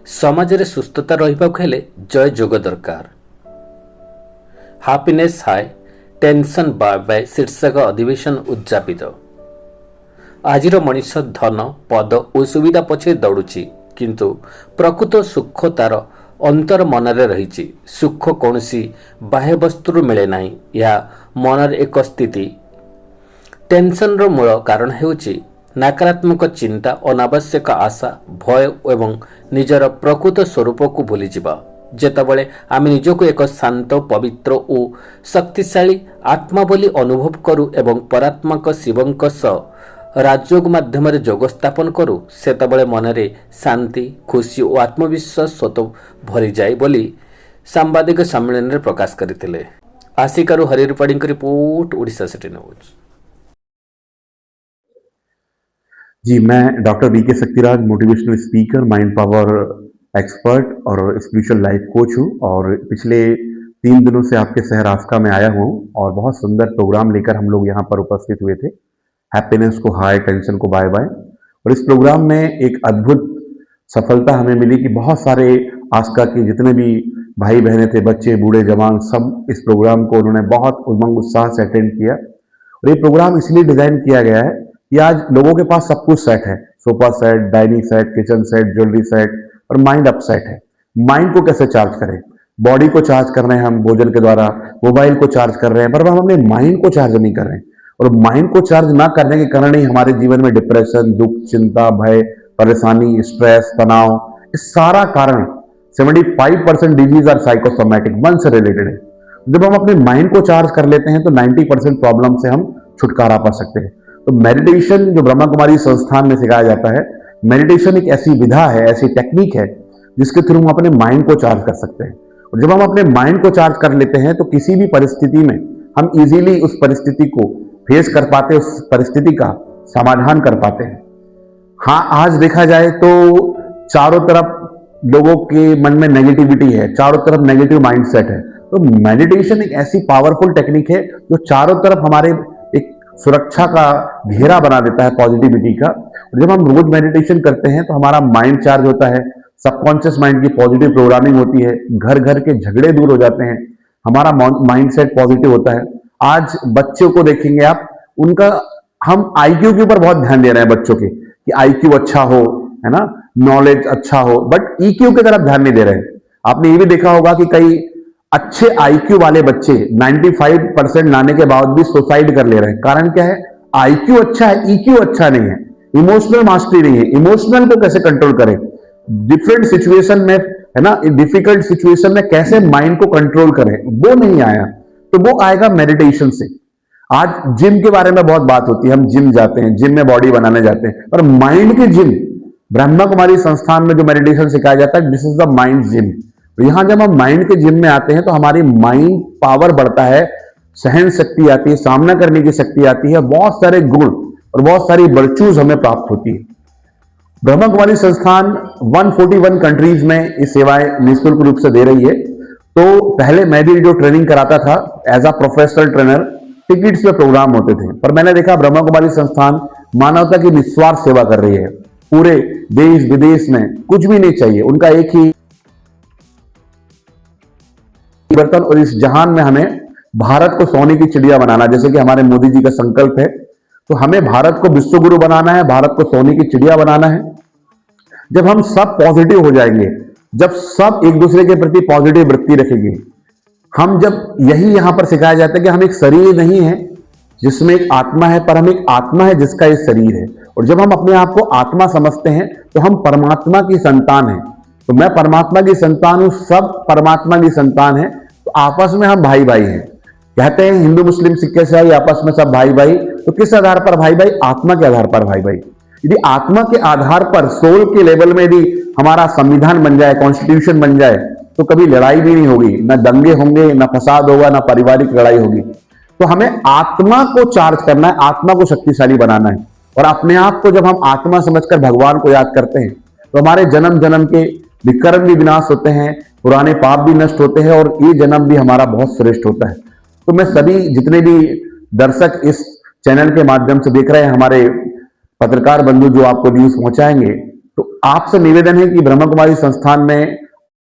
ସମାଜରେ ସୁସ୍ଥତା ରହିବାକୁ ହେଲେ ଜୟ ଯୋଗ ଦରକାର। ହାପିନେସ୍ ହାଏ ଟେନସନ୍ ବାଏ ବାଏ ଶୀର୍ଷକ ଅଧିବେଶନ ଉଦ୍ଯାପିତ। ଆଜିର ମଣିଷ ଧନ ପଦ ଓ ସୁବିଧା ପଛରେ ଦୌଡ଼ୁଛି, କିନ୍ତୁ ପ୍ରକୃତ ସୁଖ ତାର ଅନ୍ତର ମନରେ ରହିଛି। ସୁଖ କୌଣସି ବାହ୍ୟ ବସ୍ତୁରୁ ମିଳେ ନାହିଁ, ଏହା ମନର ଏକ ସ୍ଥିତି। ଟେନସନର ମୂଳ କାରଣ ହେଉଛି ନକାରାତ୍ମକ ଚିନ୍ତା, ଅନାବଶ୍ୟକ ଆଶା, ଭୟ ଏବଂ ନିଜର ପ୍ରକୃତ ସ୍ୱରୂପକୁ ଭୁଲିଯିବା। ଯେତେବେଳେ ଆମେ ନିଜକୁ ଏକ ଶାନ୍ତ, ପବିତ୍ର ଓ ଶକ୍ତିଶାଳୀ ଆତ୍ମା ବୋଲି ଅନୁଭବ କରୁ ଏବଂ ପରାତ୍ମକ ଶିବଙ୍କ ସହ ରାଜଯୋଗ ମାଧ୍ୟମରେ ଯୋଗ ସ୍ଥାପନ କରୁ, ସେତେବେଳେ ମନରେ ଶାନ୍ତି, ଖୁସି ଓ ଆତ୍ମବିଶ୍ୱାସ ସ୍ୱତଃ ଭରିଯାଏ ବୋଲି ସାମ୍ବାଦିକ ସମ୍ମିଳନୀରେ ପ୍ରକାଶ କରିଥିଲେ। ଆସିକାରୁ ହରିରୂପାଣୀଙ୍କ ରିପୋର୍ଟ, ଓଡ଼ିଶା ସିଟି ନ୍ୟୁଜ। जी, मैं doctor VK Shaktiraj, motivational speaker, mind power expert और स्पिरिचुअल लाइफ कोच हूँ। और पिछले 3 दिनों से आपके शहर आस्का में आया हूँ और बहुत सुंदर प्रोग्राम लेकर हम लोग यहाँ पर उपस्थित हुए थे। हैप्पीनेस को हाई, टेंशन को बाय बाय। और इस प्रोग्राम में एक अद्भुत सफलता हमें मिली कि बहुत सारे आस्का के जितने भी भाई बहने थे, बच्चे, बूढ़े, जवान, सब इस प्रोग्राम को उन्होंने बहुत उमंग उत्साह से अटेंड किया। और ये प्रोग्राम इसलिए डिजाइन किया गया है कि आज लोगों के पास सब कुछ सेट है, sofa set, dining set, kitchen set, jewellery set, और माइंड अप सेट है। माइंड को कैसे चार्ज करें? बॉडी को चार्ज कर रहे हैं हम भोजन के द्वारा, मोबाइल को चार्ज कर रहे हैं, पर हम अपने माइंड को चार्ज नहीं कर रहे हैं। और माइंड को चार्ज ना करने के कारण ही हमारे जीवन में डिप्रेशन, दुख, चिंता, भय, परेशानी, स्ट्रेस, तनाव, इस सारा कारण 75% डिजीज आर साइकोसोमैटिक, मन से रिलेटेड है। जब हम अपने माइंड को चार्ज कर लेते हैं तो 90% प्रॉब्लम से हम छुटकारा पा सकते हैं। तो मेडिटेशन जो ब्रह्मा कुमारी संस्थान में सिखाया जाता है, मेडिटेशन एक ऐसी विधा है, ऐसी टेक्निक है जिसके थ्रू हम अपने माइंड को चार्ज कर सकते हैं। और जब हम अपने माइंड को चार्ज कर लेते हैं तो किसी भी परिस्थिति में हम इजीली उस परिस्थिति को फेस कर पाते हैं, उस परिस्थिति का समाधान कर पाते हैं। हाँ, आज देखा जाए तो चारों तरफ लोगों के मन में नेगेटिविटी है, चारों तरफ नेगेटिव माइंडसेट है। तो मेडिटेशन एक ऐसी पावरफुल टेक्निक है जो चारों तरफ हमारे एक सुरक्षा का घेरा बना देता है पॉजिटिविटी का। जब हम रोज मेडिटेशन करते हैं तो हमारा माइंड चार्ज होता है, सबकॉन्शियस माइंड की पॉजिटिव प्रोग्रामिंग होती है, घर घर के झगड़े दूर हो जाते हैं, हमारा माइंडसेट पॉजिटिव होता है। आज बच्चों को देखेंगे आप, उनका हम आईक्यू के ऊपर बहुत ध्यान दे रहे हैं बच्चों के, कि आईक्यू अच्छा हो, है ना, नॉलेज अच्छा हो, बट ईक्यू की तरफ ध्यान नहीं दे रहे हैं। आपने ये भी देखा होगा कि कई अच्छे आईक्यू वाले बच्चे 95% लाने के बाद भी सुसाइड कर ले रहे हैं। कारण क्या है? आईक्यू अच्छा है, ईक्यू अच्छा नहीं है, इमोशनल मास्टरी नहीं है। इमोशनल को कैसे कंट्रोल करें, डिफरेंट सिचुएशन में, है ना, डिफिकल्ट सिचुएशन में कैसे माइंड को कंट्रोल करें, वो नहीं आया। तो वो आएगा मेडिटेशन से। आज जिम के बारे में बहुत बात होती है, हम जिम जाते हैं, जिम में बॉडी बनाने जाते हैं, पर माइंड के जिम ब्रह्मा कुमारी संस्थान में जो मेडिटेशन सिखाया जाता है, this is the mind gym. यहां जब हम माइंड के जिम में आते हैं तो हमारी माइंड पावर बढ़ता है, सहन शक्ति आती है, सामना करने की शक्ति आती है, बहुत सारे गुण और बहुत सारी वर्चूज हमें प्राप्त होती है। ब्रह्मा कुमारी संस्थान 141 कंट्रीज में ये सेवाएं निःशुल्क रूप से दे रही है। तो पहले मैं भी जो ट्रेनिंग कराता था as a professional trainer, tickets पे प्रोग्राम होते थे, पर मैंने देखा ब्रह्मा कुमारी संस्थान मानवता की निस्वार्थ सेवा कर रही है। पूरे देश विदेश में कुछ भी नहीं चाहिए, उनका एक ही बर्तन, और इस जहान में हमें भारत को सोने की चिड़िया बनाना, जैसे कि हमारे मोदी जी का संकल्प है। तो हमें भारत को विश्व गुरु बनाना है, भारत को सोने की चिड़िया बनाना है। जब हम सब पॉजिटिव हो जाएंगे, जब सब एक दूसरे के प्रति पॉजिटिव वृत्ति रखेंगे, हम जब यही यहां पर सिखाया जाता है कि हम एक शरीर नहीं है जिसमें एक आत्मा है, पर हम एक आत्मा है जिसका एक शरीर है। और जब हम अपने आप को आत्मा समझते हैं तो हम परमात्मा की संतान हैं। तो मैं परमात्मा की संतान हूं, सब परमात्मा की संतान है। तो आपस में हम भाई भाई हैं। कहते हैं हिंदू मुस्लिम सिख ईसाई आपस में सब भाई भाई। तो किस आधार पर भाई भाई? आत्मा के आधार पर भाई भाई। यदि आत्मा के आधार पर, सोल के लेवल में यदि हमारा संविधान बन जाए, कॉन्स्टिट्यूशन बन जाए, तो कभी लड़ाई भी नहीं होगी, ना दंगे होंगे, ना फसाद होगा, ना पारिवारिक लड़ाई होगी। तो हमें आत्मा को चार्ज करना है, आत्मा को शक्तिशाली बनाना है। और अपने आप को जब हम आत्मा समझकर भगवान को याद करते हैं तो हमारे जन्म जन्म के विकर्म भी विनाश होते हैं, पुराने पाप भी नष्ट होते हैं, और ये जन्म भी हमारा बहुत श्रेष्ठ होता है। तो मैं सभी जितने भी दर्शक इस चैनल के माध्यम से देख रहे हैं, हमारे पत्रकार बंधु जो आपको न्यूज पहुंचाएंगे, तो आपसे निवेदन है कि ब्रह्मा कुमारी संस्थान में